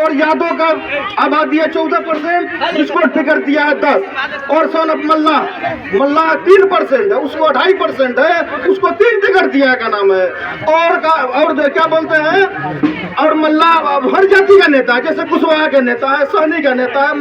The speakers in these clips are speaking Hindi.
और यादव का आबादी है 14%, जिसको टिकट दिया है 10। और सोन ऑफ मल्ला 3% है, उसको 2.5% है, उसको 3 टिकट दिया है, का नाम है। और क्या बोलते हैं, और मल्ला हर जाति का नेता है, जैसे कुशवाहा का नेता है, सहनी का नेता है,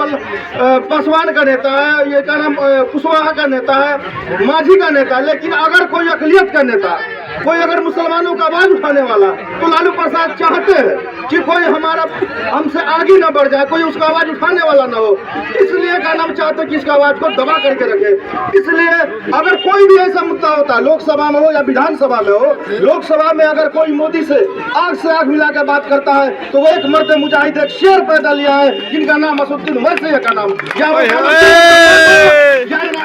पासवान का नेता है, ये क्या नाम, कुशवाहा का नेता है, माझी का नेता है। लेकिन अगर कोई अकलियत का नेता, कोई अगर मुसलमानों का आवाज उठाने वाला, तो लालू प्रसाद चाहते हैं कि कोई हमारा हमसे आगे न बढ़ जाए, कोई उसका आवाज उठाने वाला ना हो। इसलिए का नाम चाहते कि इसका आवाज को दबा करके रखे। इसलिए अगर कोई भी ऐसा मुद्दा होता, लोकसभा में हो या विधानसभा में हो, लोकसभा में अगर कोई मोदी से आंख मिला के बात करता है, तो वो एक मर्द मुजाहिद, एक शेर पैदा लिया है, जिनका नाम असदुद्दीन ओवैसी है, का नाम,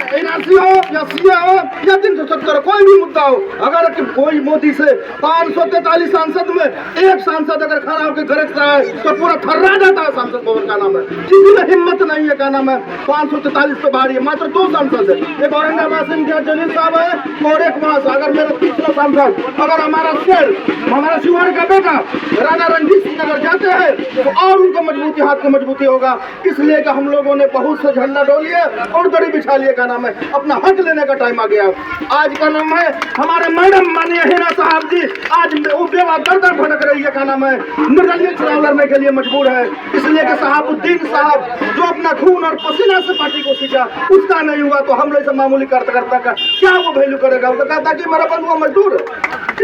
एनआरसी हो या सीए हो या 370 कोई भी मुद्दा हो, अगर कोई मोदी से 543 सांसद में एक सांसद अगर खड़ा होकर गरजता है, तो पूरा थर्रा जाता है सांसद भवन, का नाम है। किसी में हिम्मत नहीं है, का नाम है, 543 पे बाहर है, मात्र 2 सांसद है, एक औरंगाबाद से इम्तियाज जलील साहब है, और एक वहां से अगर मेरा तीसरा सांसद, अगर हमारा शेर, हमारा शिवहर का बेटा राणा रणजीत सिंह अगर जाते हैं, तो और उनको मजबूती, हाथ की मजबूती होगा। इसलिए कि हम लोगों ने बहुत से झंडा डोलिए और दड़ी बिछा लिए, का नाम है, अपना हक लेने का टाइम आ गया। आज का नाम है हमारे मैडम माननीय हिना साहब जी, आज वो बेवा दर भटक रही है, का नाम है, निर्दलीय चुनाव लड़ने के लिए मजबूर है। इसलिए कि साहबुद्दीन साहब जो अपना खून और पसीना से पार्टी को सींचा, उसका नहीं हुआ तो हम लोग मामूली कार्यकर्ता का क्या वो वैल्यू करेगा? वो कहता कि मेरा बंधुआ मजदूर है।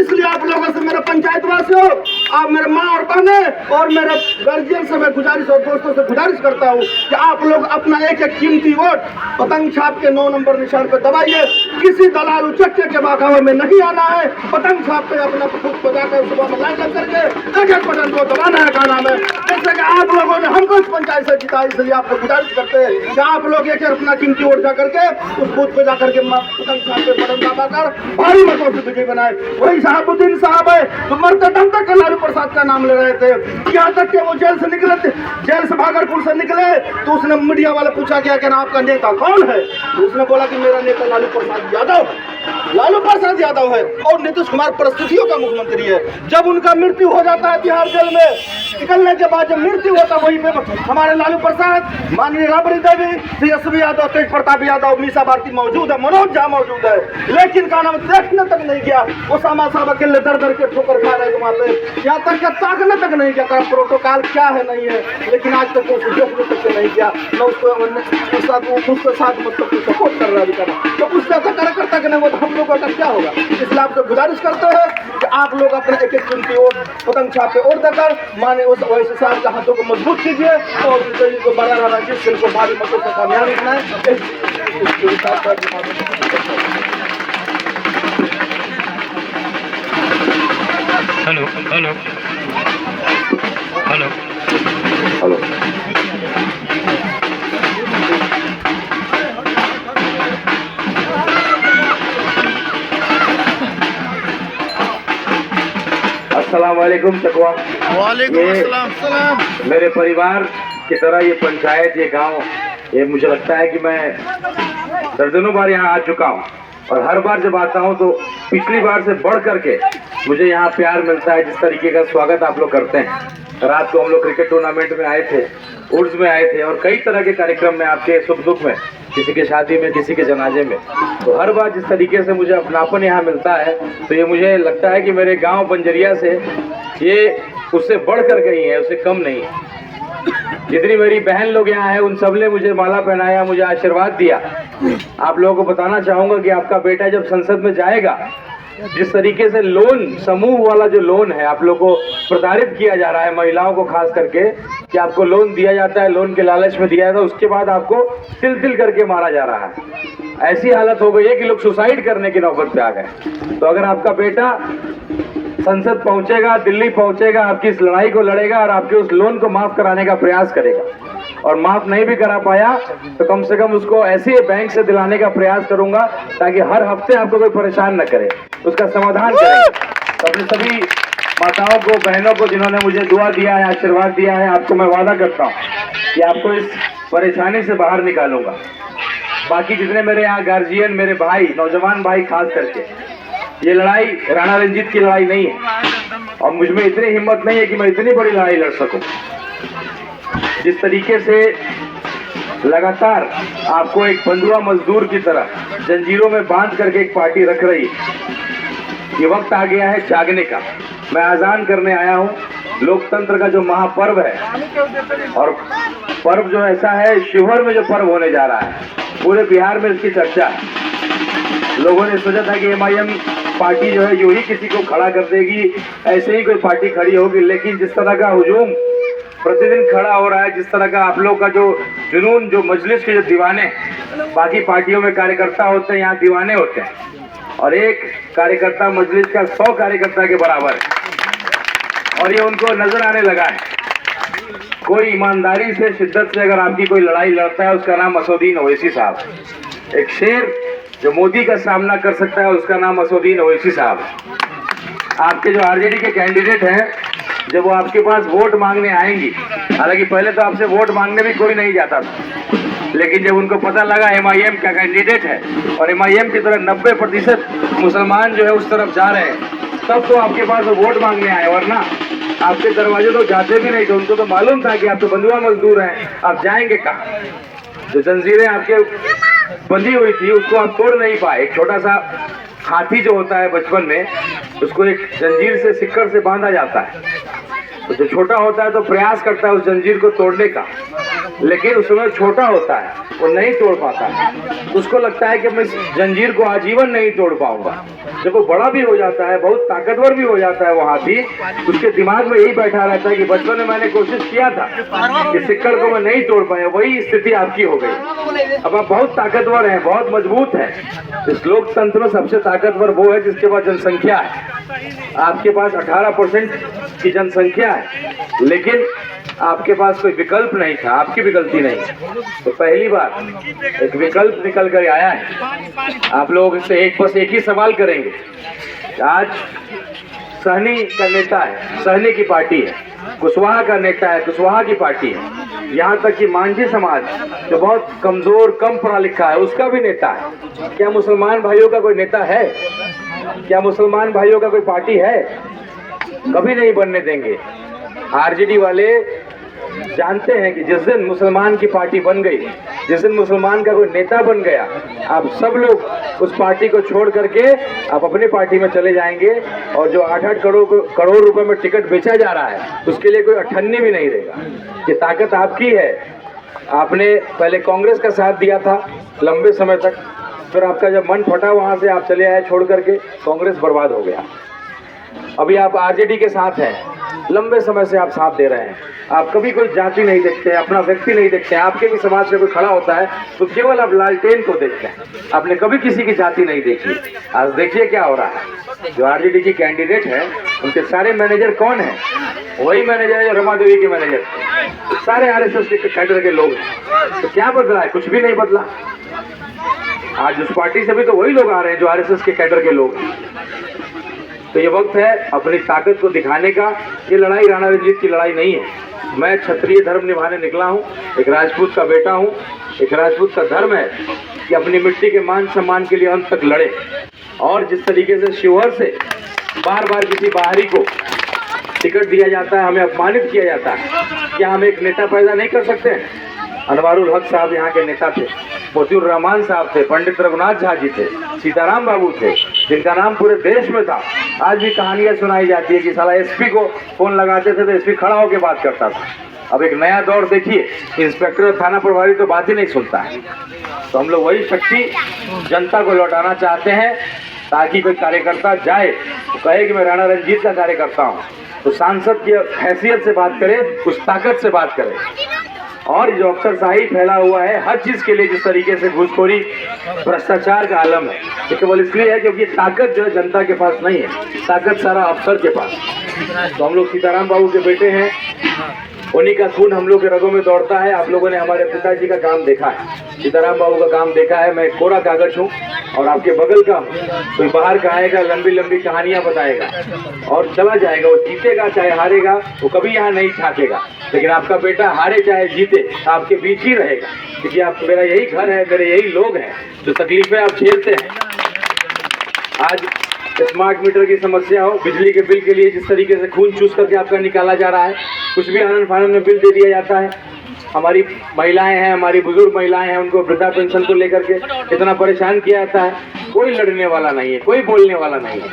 इसलिए आप लोगों से, मेरे पंचायतवासी हो, आप मेरे माँ और बहने और मेरे गार्जियन से मैं गुजारिश और दोस्तों से गुजारिश करता हूँ कि आप लोग अपना एक एक कीमती वोट पतंग छाप के 9 नंबर निशान पर दबाइए। किसी दलाल उचक्के के बहकावे में नहीं आना है। पतंग छाप पे अपना फूक बजाकर सुबह में लाइन करके एक बटन को दबाना है, का नाम है। जैसे कि आप लोगों ने हमको इस पंचायत से जिताया, इसलिए आपको गुजारिश करते हैं कि आप लोग एक अपना कीमती वोट जाकर के उस बूथ पे जाकर के पतंग छाप पे बटन दबाकर भारी मतों से विजय बनाए। वही साहबुद्दीन साहब है तो मरते दम तक लालू प्रसाद का नाम ले रहे थे, यहाँ तक कि वो जेल से निकले, जेल से भागलपुर से निकले तो उसने मीडिया वाले पूछा क्या कहना आपका नेता कौन है, तो उसने बोला कि मेरा नेता लालू प्रसाद यादव है, लालू प्रसाद यादव है और नीतीश कुमार परिस्थितियों का मुख्यमंत्री है। जब उनका मृत्यु हो जाता है तिहाड़ जेल में, निकलने के बाद जब मृत्यु होता है, वही पे हमारे लालू प्रसाद, माननीय राबड़ी देवी, तेजस्वी यादव, तेज प्रताप यादव, मीसा भारती मौजूद है, मनोज झा मौजूद है, लेकिन का नाम देखने तक नहीं गया। ओसामा साहब अकेले दर दर के ठोकर खा रहे वहां पे, यहाँ तक क्या ताकने तक नहीं गया, प्रोटोकॉल क्या है नहीं है, लेकिन आज तक उसको देखने तक नहीं गया, न उसके साथ मतलब सपोर्ट कर रहा है। तो उस ऐसा कार्यकर्ता के नहीं हो तो हम लोगों का क्या होगा? इसलिए आपसे गुजारिश करते हैं कि आप लोग अपने एक एक कीमती वोट पतंग छाप पे और देकर माने उस वैसे साहब के हाथों को मजबूत कीजिए और को बड़ा रहना जिस को भारी मतों से कामयाबी बनाए। हेलो हेलो हेलो हेलो, अस्सलाम वालेकुम तकवा। वालेकुम अस्सलाम। मेरे परिवार की तरह ये पंचायत, ये गांव, ये मुझे लगता है कि मैं दर्जनों बार यहाँ आ चुका हूँ और हर बार जब आता हूँ तो पिछली बार से बढ़ करके मुझे यहाँ प्यार मिलता है। जिस तरीके का स्वागत आप लोग करते हैं, रात को हम लोग क्रिकेट टूर्नामेंट में आए थे, उर्स में आए थे और कई तरह के कार्यक्रम में, आपके सुख दुख में, किसी के शादी में, किसी के जनाजे में, तो हर बार जिस तरीके से मुझे अपनापन यहाँ मिलता है, तो ये मुझे लगता है कि मेरे गांव बंजरिया से ये उससे बढ़ कर गई है, उससे कम नहीं है। जितनी मेरी बहन लोग यहाँ हैं उन सब ने मुझे माला पहनाया, मुझे आशीर्वाद दिया। आप लोगों को बताना चाहूँगा कि आपका बेटा जब संसद में जाएगा, जिस तरीके से लोन, समूह वाला जो लोन है आप लोग को प्रताड़ित किया जा रहा है, महिलाओं को खास करके, कि आपको लोन दिया जाता है, लोन के लालच में दिया जाता है, उसके बाद आपको तिल तिल करके मारा जा रहा है। ऐसी हालत हो गई है कि लोग सुसाइड करने की नौबत पे आ गए। तो अगर आपका बेटा संसद पहुंचेगा, दिल्ली पहुंचेगा, आपकी इस लड़ाई को लड़ेगा और आपके उस लोन को माफ कराने का प्रयास करेगा, और माफ नहीं भी करा पाया तो कम से कम उसको ऐसे बैंक से दिलाने का प्रयास करूंगा ताकि हर हफ्ते आपको कोई परेशान न करे, उसका समाधान करेंगे। तो अपनी सभी माताओं को, बहनों को जिन्होंने मुझे दुआ दिया है, आशीर्वाद दिया है, आपको मैं वादा करता हूँ कि आपको इस परेशानी से बाहर निकालूंगा। बाकी जितने मेरे यहाँ गार्जियन, मेरे भाई, नौजवान भाई खास करके, ये लड़ाई राणा रंजीत की लड़ाई नहीं है और मुझ में इतनी हिम्मत नहीं है कि मैं इतनी बड़ी लड़ाई लड़ सकूं। जिस तरीके से लगातार आपको एक बंधुआ मजदूर की तरह जंजीरों में बांध करके एक पार्टी रख रही, ये वक्त आ गया है जागने का। मैं आज़ान करने आया हूँ। लोकतंत्र का जो महापर्व है, और पर्व जो ऐसा है, शिवहर में जो पर्व होने जा रहा है, पूरे बिहार में इसकी चर्चा है। लोगों ने सोचा था कि MIM पार्टी जो है यूं ही किसी को खड़ा कर देगी, ऐसे ही कोई पार्टी खड़ी होगी, लेकिन जिस तरह का हुजूम प्रतिदिन खड़ा हो रहा है, जिस तरह का आप लोग का जो जुनून, जो मजलिस के जो दीवाने, बाकी पार्टियों में कार्यकर्ता होते हैं, यहाँ दीवाने होते हैं, और एक कार्यकर्ता मजलिस का 100 कार्यकर्ता के बराबर है, और ये उनको नजर आने लगा है। कोई ईमानदारी से, शिद्दत से अगर आपकी कोई लड़ाई लड़ता है, उसका नाम असदुद्दीन ओवैसी साहब है। एक शेर जो मोदी का सामना कर सकता है, उसका नाम असदुद्दीन ओवैसी साहब है। आपके जो RJD के कैंडिडेट हैं, जब वो आपके पास वोट मांगने आएंगी, हालांकि पहले तो आपसे वोट मांगने भी कोई नहीं जाता था, लेकिन जब उनको पता लगा MIM का कैंडिडेट है और MIM की तरह 90% मुसलमान जो है उस तरफ जा रहे हैं, तब तो आपके पास वोट मांगने आए, वरना आपके दरवाजे तो जाते भी नहीं थे। उनको तो मालूम था कि आप तो बंधुआ मजदूर हैं, आप जाएंगे कहाँ। जो जंजीरें आपके बंधी हुई थी, उसको आप तोड़ नहीं पाए। एक छोटा सा हाथी जो होता है बचपन में, उसको एक जंजीर से, सिक्कर से बांधा जाता है, तो जो छोटा होता है तो प्रयास करता है उस जंजीर को तोड़ने का, लेकिन उसमें छोटा होता है, वो नहीं तोड़ पाता है। उसको लगता है कि मैं इस जंजीर को आजीवन नहीं तोड़ पाऊंगा। जब वो बड़ा भी हो जाता है, बहुत ताकतवर भी हो जाता है वो हाथी, उसके दिमाग में यही बैठा रहता है कि बचपन में मैंने कोशिश किया था कि सिक्कर को मैं नहीं तोड़ पाया। वही स्थिति आपकी हो गई। अब आप बहुत ताकतवर हैं, बहुत मजबूत हैं। इस लोकतंत्र में सबसे ताकतवर वो है जिसके पास जनसंख्या है। आपके पास 18% की जनसंख्या है, लेकिन आपके पास कोई विकल्प नहीं था। आपकी भी गलती नहीं, तो पहली बार एक विकल्प निकल कर आया है। आप लोग इससे एक ही सवाल करेंगे। आज सहनी का नेता है, सहनी की पार्टी है, कुशवाहा का नेता है, कुशवाहा की पार्टी है, यहाँ तक कि मांझी समाज जो बहुत कमजोर, कम पढ़ा लिखा है, उसका भी नेता है। क्या मुसलमान भाइयों का कोई नेता है? क्या मुसलमान भाइयों का कोई पार्टी है? कभी नहीं बनने देंगे। RJD वाले जानते हैं कि जिस दिन मुसलमान की पार्टी बन गई, जिस दिन मुसलमान का कोई नेता बन गया, आप सब लोग उस पार्टी को छोड़ करके आप अपनी पार्टी में चले जाएंगे, और जो 8-8 करोड़ रुपए में टिकट बेचा जा रहा है, उसके लिए कोई अठन्नी भी नहीं देगा। ये ताकत आपकी है। आपने पहले कांग्रेस का साथ दिया था लंबे समय तक, फिर आपका जब मन फटा वहां से आप चले आए छोड़ करके, कांग्रेस बर्बाद हो गया। अभी आप RJD के साथ हैं, लंबे समय से आप साथ दे रहे हैं। आप कभी कोई जाति नहीं देखते, अपना व्यक्ति नहीं देखते। आपके भी समाज में कोई खड़ा होता है तो केवल आप लालटेन को देखते हैं, आपने कभी किसी की जाति नहीं देखी। आज देखिए क्या हो रहा है। जो RJD की कैंडिडेट है, उनके सारे मैनेजर कौन है? वही मैनेजर है जो रमा देवी के मैनेजर, सारे RSS के कैडर के लोग हैं। तो क्या बदला है? कुछ भी नहीं बदला। आज उस पार्टी से भी तो वही लोग आ रहे हैं जो RSS के कैडर के लोग। तो ये वक्त है अपनी ताकत को दिखाने का। ये लड़ाई राणा रंजीत की लड़ाई नहीं है। मैं क्षत्रिय धर्म निभाने निकला हूँ, एक राजपूत का बेटा हूँ। एक राजपूत का धर्म है कि अपनी मिट्टी के मान सम्मान के लिए अंत तक लड़े। और जिस तरीके से शिवहर से बार बार किसी बाहरी को टिकट दिया जाता है, हमें अपमानित किया जाता है, क्या हम एक नेता पैदा नहीं कर सकते हैं? अनवारुल हक साहब यहाँ के नेता थे, मोतीउर रहमान साहब थे, पंडित रघुनाथ झा जी थे, सीताराम बाबू थे, जिनका नाम पूरे देश में था। आज भी कहानियां सुनाई जाती है कि साला SP को फोन लगाते थे तो SP खड़ा होकर बात करता था। अब एक नया दौर देखिए, इंस्पेक्टर और थाना प्रभारी तो बात ही नहीं सुनता है। तो हम लोग वही शक्ति जनता को लौटाना चाहते हैं, ताकि कोई कार्यकर्ता जाए तो कहे कि मैं राणा रंजीत का कार्यकर्ता हूँ, तो सांसद की हैसियत से बात करे, उस ताकत से बात करे। और जो अफसरशाही फैला हुआ है हर चीज के लिए, जिस तरीके से घूसखोरी, भ्रष्टाचार का आलम है, ये केवल इसलिए है क्योंकि ताकत जो है जनता के पास नहीं है, ताकत सारा अफसर के पास। तो हम लोग सीताराम बाबू के बेटे हैं, उन्हीं का खून हम लोग के रगों में दौड़ता है। आप लोगों ने हमारे पिताजी का काम देखा है, सीताराम बाबू का काम देखा है। मैं कोरा कागज हूँ और आपके बगल का हूँ। कोई बाहर का आएगा, लंबी लंबी कहानियां बताएगा और चला जाएगा। वो जीतेगा चाहे हारेगा, वो कभी यहाँ नहीं झांकेगा। लेकिन आपका बेटा हारे चाहे जीते, आपके बीच ही रहेगा, क्योंकि आप, मेरा यही घर है, मेरे यही लोग हैं। जो तकलीफें आप झेलते हैं, आज स्मार्ट मीटर की समस्या हो, बिजली के बिल के लिए जिस तरीके से खून चूस करके आपका निकाला जा रहा है, कुछ भी आनंद फानंद में बिल दे दिया जाता है। हमारी महिलाएं हैं, हमारी बुजुर्ग महिलाएं हैं, उनको वृद्धा पेंशन को लेकर के इतना परेशान किया जाता है। कोई लड़ने वाला नहीं है, कोई बोलने वाला नहीं है,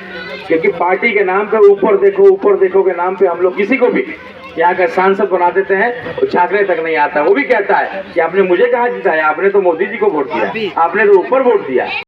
क्योंकि पार्टी के नाम पे ऊपर देखो के नाम पे हम लोग किसी को भी यहाँ का सांसद बना देते हैं और झांकने तक नहीं आता। वो भी कहता है कि आपने मुझे कहाँ जिताया, आपने तो मोदी जी को वोट दिया, आपने तो ऊपर वोट दिया।